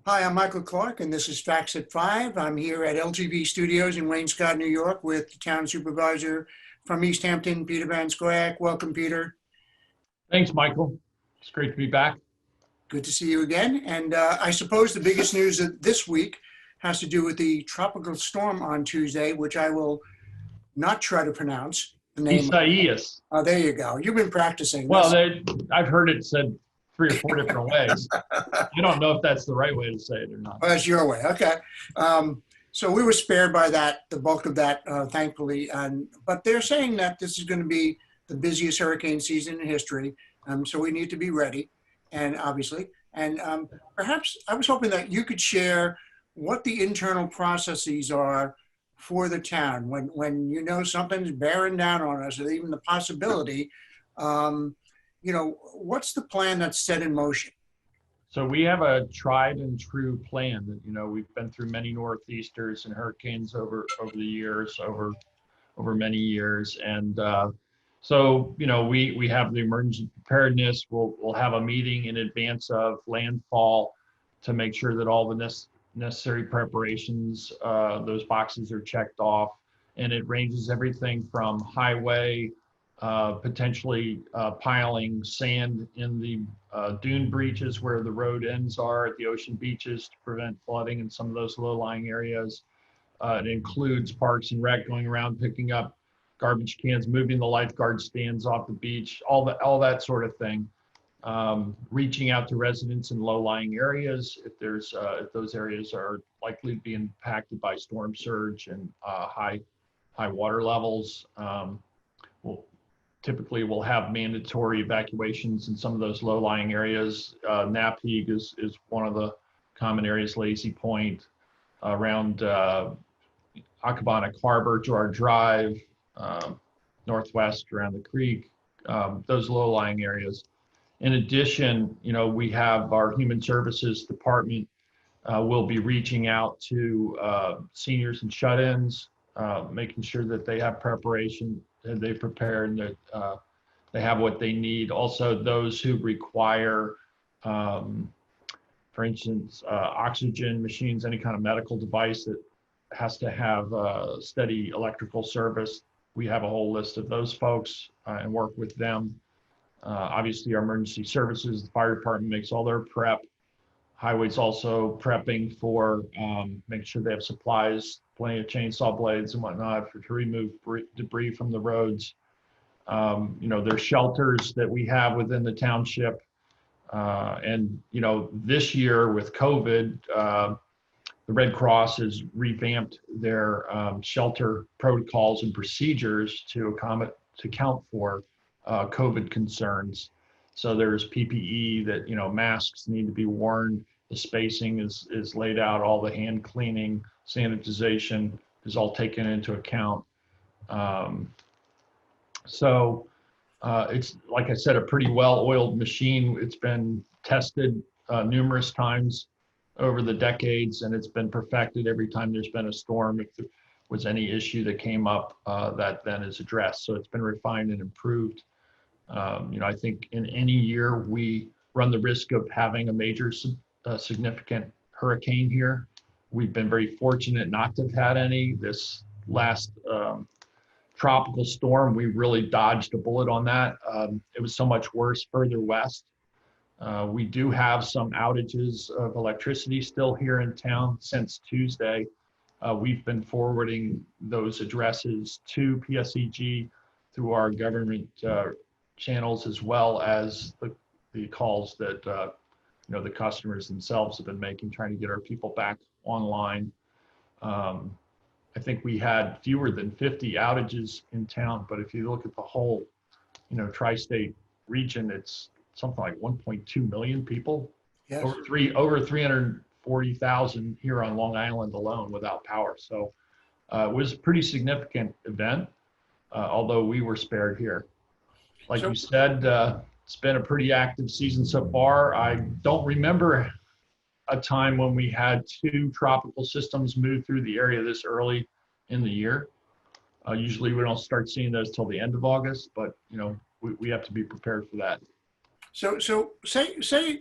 Hi, I'm Michael Clark, and this is Facts at 5. I'm here at LTV Studios in Wayne-Scott, New York, with the Town Supervisor from East Hampton, Peter Van Scoyoc. Welcome, Peter. Thanks, Michael. It's great to be back. Good to see you again. And I suppose the biggest news of this week has to do with the tropical storm on Tuesday, which I will not try to pronounce the name. Isaias. Oh, there you go. You've been practicing. Well, I've heard it said 3 or 4 different ways. I don't know if that's the right way to say it or not. Well, that's your way. Okay. So we were spared by that, the bulk of that, thankfully. But they're saying that this is going to be the busiest hurricane season in history. So we need to be ready, and obviously. And perhaps I was hoping that you could share what the internal processes are for the town when you know something's bearing down on us, or even the possibility. What's the plan that's set in motion? So we have a tried and true plan that, we've been through many northeasters and hurricanes over the years, over many years. And we have the emergency preparedness. We'll have a meeting in advance of landfall to make sure that all the necessary preparations, those boxes are checked off. And it ranges everything from highway, potentially piling sand in the dune breaches where the road ends are at the ocean beaches to prevent flooding in some of those low-lying areas. It includes Parks and Rec going around picking up garbage cans, moving the lifeguard stands off the beach, all that sort of thing. Reaching out to residents in low-lying areas if those areas are likely to be impacted by storm surge and high water levels. Typically we'll have mandatory evacuations in some of those low-lying areas. Napeag is one of the common areas, Lazy Point, around Accabonac Harbor, Girard Drive, northwest around the creek, those low-lying areas. In addition, we have our Human Services Department will be reaching out to seniors and shut-ins, making sure that they have preparation, and they prepare, and that they have what they need. Also, those who require, for instance, oxygen machines, any kind of medical device that has to have steady electrical service. We have a whole list of those folks and work with them. Obviously, our emergency services, the fire department makes all their prep. Highways also prepping for making sure they have supplies, plenty of chainsaw blades and whatnot to remove debris from the roads. There's shelters that we have within the township. This year with COVID, the Red Cross has revamped their shelter protocols and procedures to account for COVID concerns. So there's PPE that, masks need to be worn. The spacing is laid out. All the hand cleaning, sanitization is all taken into account. It's, like I said, a pretty well-oiled machine. It's been tested numerous times over the decades, and it's been perfected every time there's been a storm. If there was any issue that came up, that then is addressed. So it's been refined and improved. I think in any year we run the risk of having a major significant hurricane here. We've been very fortunate not to have had any. This last tropical storm, we really dodged a bullet on that. It was so much worse further west. We do have some outages of electricity still here in town since Tuesday. We've been forwarding those addresses to PSEG through our government channels, as well as the calls that the customers themselves have been making, trying to get our people back online. I think we had fewer than 50 outages in town, but if you look at the whole, tri-state region, it's something like 1.2 million people. Yes. Over 340,000 here on Long Island alone without power. So it was a pretty significant event, although we were spared here. Like you said, it's been a pretty active season so far. I don't remember a time when we had 2 tropical systems move through the area this early in the year. Usually we don't start seeing those till the end of August, but we have to be prepared for that. So say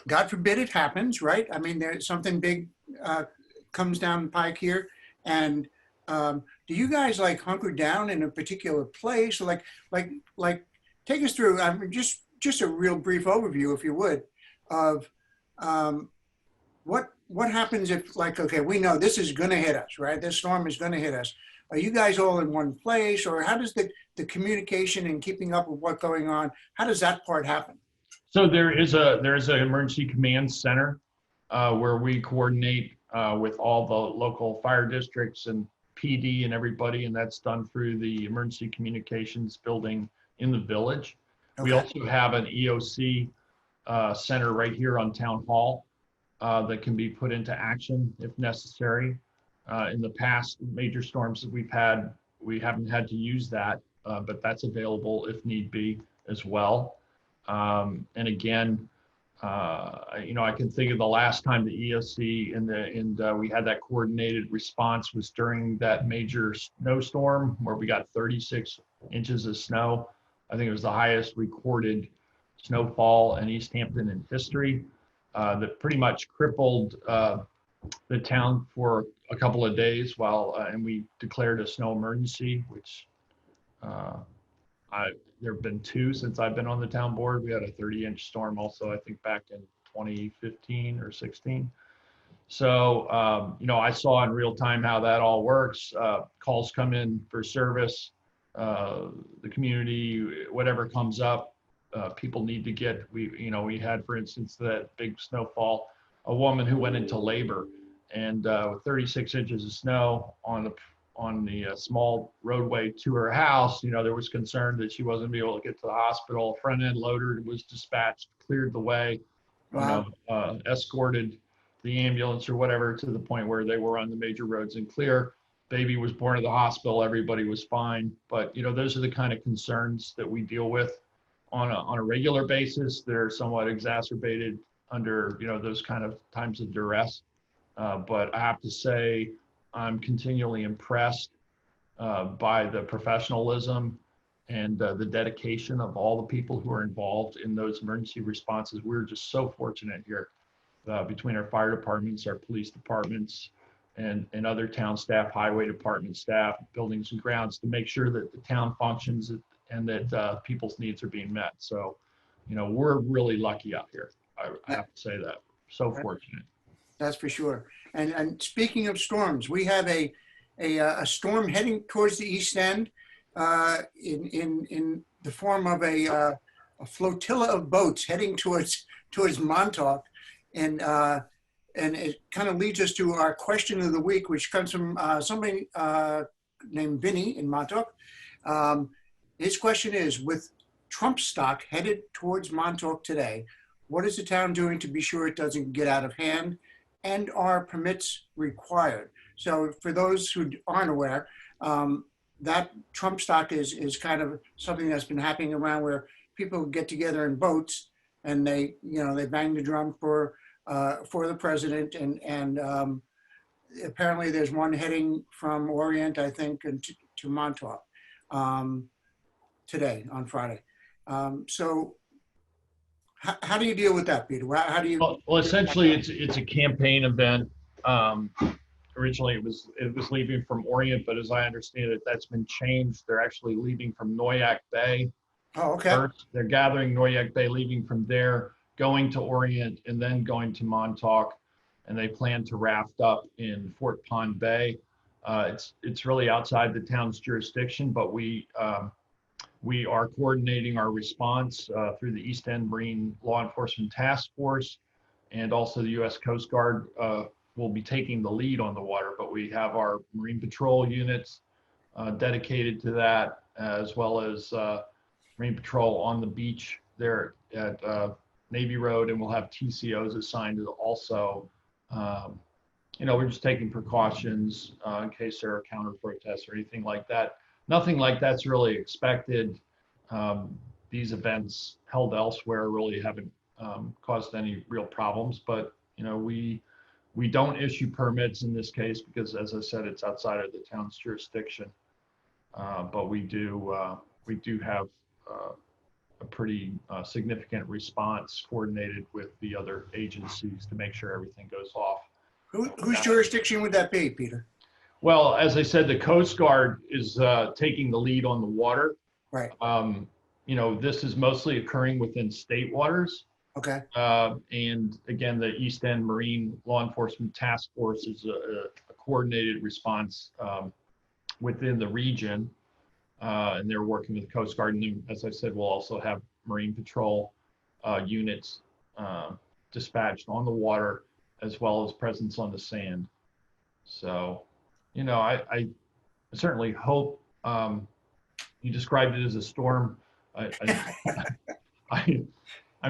God forbid it happens, right? I mean, there's something big comes down the pike here. And do you guys like hunker down in a particular place? Or like take us through, just a real brief overview, if you would, of um, what happens if, like, okay, we know this is going to hit us, right? This storm is going to hit us. Are you guys all in one place, or how does the communication and keeping up with what's going on, how does that part happen? So there's an emergency command center where we coordinate with all the local fire districts and PD and everybody, and that's done through the emergency communications building in the village. We Okay. also have an EOC center right here on Town Hall that can be put into action if necessary. In the past major storms that we've had, we haven't had to use that, but that's available if need be as well. And again, I can think of the last time the EOC and we had that coordinated response was during that major snowstorm where we got 36 inches of snow. I think it was the highest recorded snowfall in East Hampton in history. That pretty much crippled the town for a couple of days and we declared a snow emergency, which there have been two since I've been on the town board. We had a 30-inch storm also, I think back in 2015 or 16. So, I saw in real time how that all works. Calls come in for service, the community, whatever comes up, people need to get, we had, for instance, that big snowfall, a woman who went into labor and with 36 inches of snow on the small roadway to her house, there was concern that she wasn't be able to get to the hospital. Front end loader was dispatched, cleared the way, Wow. escorted the ambulance or whatever to the point where they were on the major roads and clear. Baby was born at the hospital, everybody was fine. But, those are the kind of concerns that we deal with on a regular basis. They're somewhat exacerbated under, those kind of times of duress. But I have to say, I'm continually impressed by the professionalism and the dedication of all the people who are involved in those emergency responses. We're just so fortunate here between our fire departments, our police departments, and other town staff, highway department staff, buildings and grounds, to make sure that the town functions and that people's needs are being met. So, we're really lucky out here. I have to say that. So fortunate. That's for sure. And speaking of storms, we have a storm heading towards the East End in the form of a flotilla of boats heading towards Montauk, and it kind of leads us to our question of the week, which comes from somebody named Vinny in Montauk. His question is: with Trump stock headed towards Montauk today, what is the town doing to be sure it doesn't get out of hand? And are permits required? So for those who aren't aware, that Trump stock is kind of something that's been happening around, where people get together in boats and they bang the drum for the president. And apparently there's one heading from Orient, I think, to Montauk today on Friday. So how do you deal with that, Peter? How do you? Well, essentially, it's a campaign event. Originally, it was leaving from Orient, but as I understand it, that's been changed. They're actually leaving from Noyac Bay. Oh, okay. First, they're gathering Noyac Bay, leaving from there, going to Orient, and then going to Montauk, and they plan to raft up in Fort Pond Bay. It's really outside the town's jurisdiction, but we are coordinating our response through the East End Marine Law Enforcement Task Force, and also the U.S. Coast Guard will be taking the lead on the water, but we have our Marine Patrol units dedicated to that, as well as Marine Patrol on the beach there at Navy Road, and we'll have TCOs assigned to also. We're just taking precautions in case there are counter protests or anything like that. Nothing like that's really expected. These events held elsewhere really haven't caused any real problems, but we don't issue permits in this case because, as I said, it's outside of the town's jurisdiction. But we do have a pretty significant response coordinated with the other agencies to make sure everything goes off. Whose jurisdiction would that be, Peter? Well, as I said, the Coast Guard is taking the lead on the water. Right. This is mostly occurring within state waters. Okay. And again, the East End Marine Law Enforcement Task Force is a coordinated response within the region. And they're working with the Coast Guard. And as I said, we'll also have Marine Patrol units dispatched on the water, as well as presence on the sand. So, I certainly hope you described it as a storm. I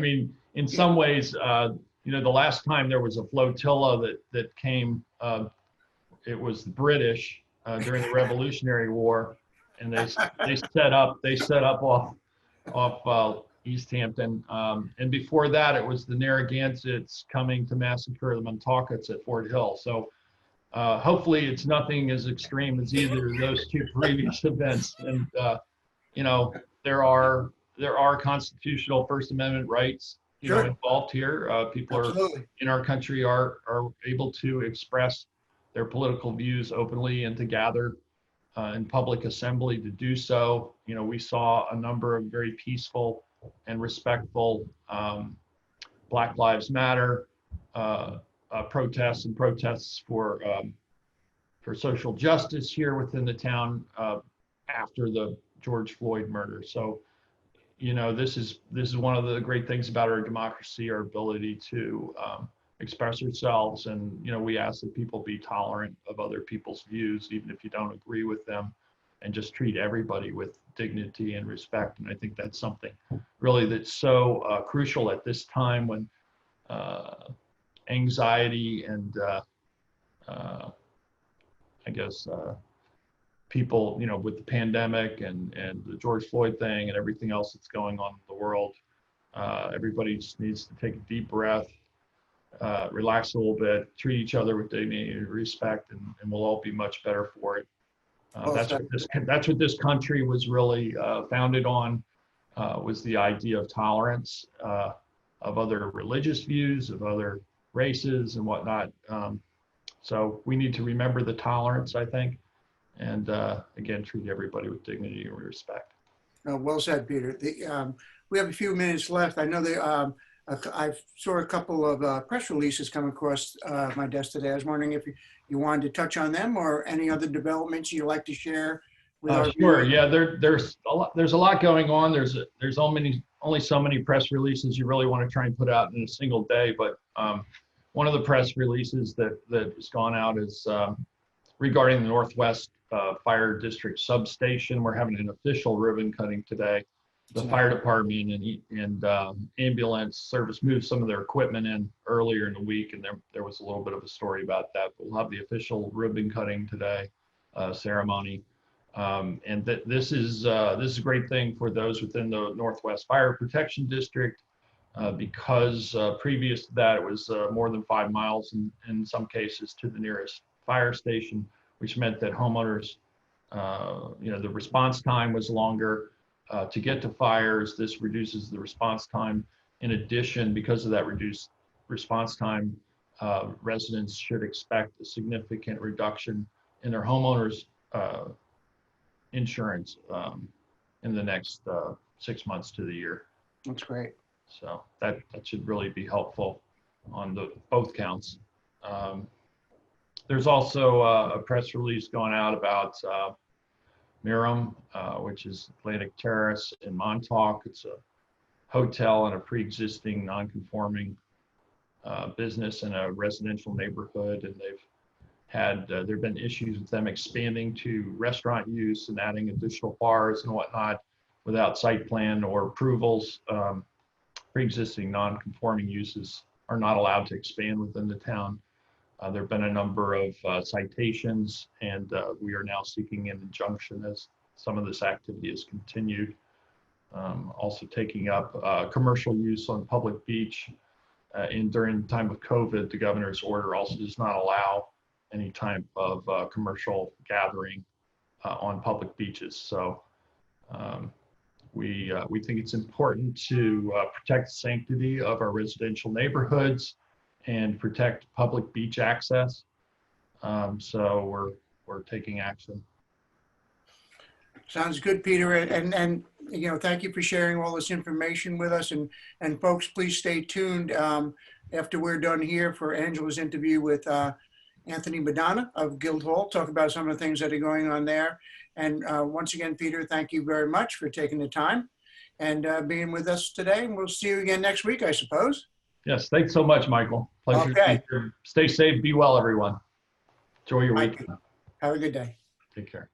mean, in some ways, the last time there was a flotilla that came, it was the British during the Revolutionary War, and they set up off East Hampton, and before that it was the Narragansetts coming to massacre the Montaukets at Fort Hill. So hopefully it's nothing as extreme as either of those two previous events. And there are constitutional First Amendment rights Sure. involved here. People Absolutely. in our country are able to express their political views openly and to gather in public assembly to do so. We saw a number of very peaceful and respectful Black Lives Matter protests and protests for social justice here within the town after the George Floyd murder. So, this is one of the great things about our democracy, our ability to express ourselves. And, we ask that people be tolerant of other people's views, even if you don't agree with them, and just treat everybody with dignity and respect. And I think that's something really that's so crucial at this time when anxiety and I guess people, with the pandemic and the George Floyd thing and everything else that's going on in the world, everybody just needs to take a deep breath, relax a little bit, treat each other with dignity and respect, and we'll all be much better for it. That's what this country was really founded on, was the idea of tolerance of other religious views, of other races and whatnot. So we need to remember the tolerance, I think, and again, treat everybody with dignity and respect. Well said, Peter. We have a few minutes left. I know I saw a couple of press releases come across my desk today. I was wondering if you wanted to touch on them or any other developments you'd like to share with our Sure. viewers. Yeah, there's a lot going on. There's only so many press releases you really want to try and put out in a single day. But one of the press releases that has gone out is regarding the Northwest Fire District substation. We're having an official ribbon cutting today. The fire department and ambulance service moved some of their equipment in earlier in the week, and there was a little bit of a story about that. But we'll have the official ribbon cutting today ceremony, and this is a great thing for those within the Northwest Fire Protection District, because previous to that it was more than 5 miles in some cases to the nearest fire station, which meant that homeowners, the response time was longer. To get to fires, this reduces the response time. In addition, because of that reduced response time, residents should expect a significant reduction in their homeowners' insurance in the next 6 months to the year. That's great. So that should really be helpful on both counts. There's also a press release going out about Miram, which is Atlantic Terrace in Montauk. It's a hotel in a pre-existing non-conforming business in a residential neighborhood, and there've been issues with them expanding to restaurant use and adding additional bars and whatnot without site plan or approvals. Pre-existing non-conforming uses are not allowed to expand within the town. There have been a number of citations, and we are now seeking an injunction as some of this activity has continued. Also taking up commercial use on public beach. During the time of COVID, the governor's order also does not allow any type of commercial gathering on public beaches. So We think it's important to protect the sanctity of our residential neighborhoods and protect public beach access. So we're taking action. Sounds good, Peter. And you know, thank you for sharing all this information with us. And folks, please stay tuned after we're done here for Angela's interview with Anthony Madonna of Guildhall, talk about some of the things that are going on there. And once again, Peter, thank you very much for taking the time and being with us today. And we'll see you again next week, I suppose. Yes, thanks so much, Michael. Pleasure to Okay. be here. Stay safe, be well, everyone. Enjoy your Bye. weekend. Have a good day. Take care.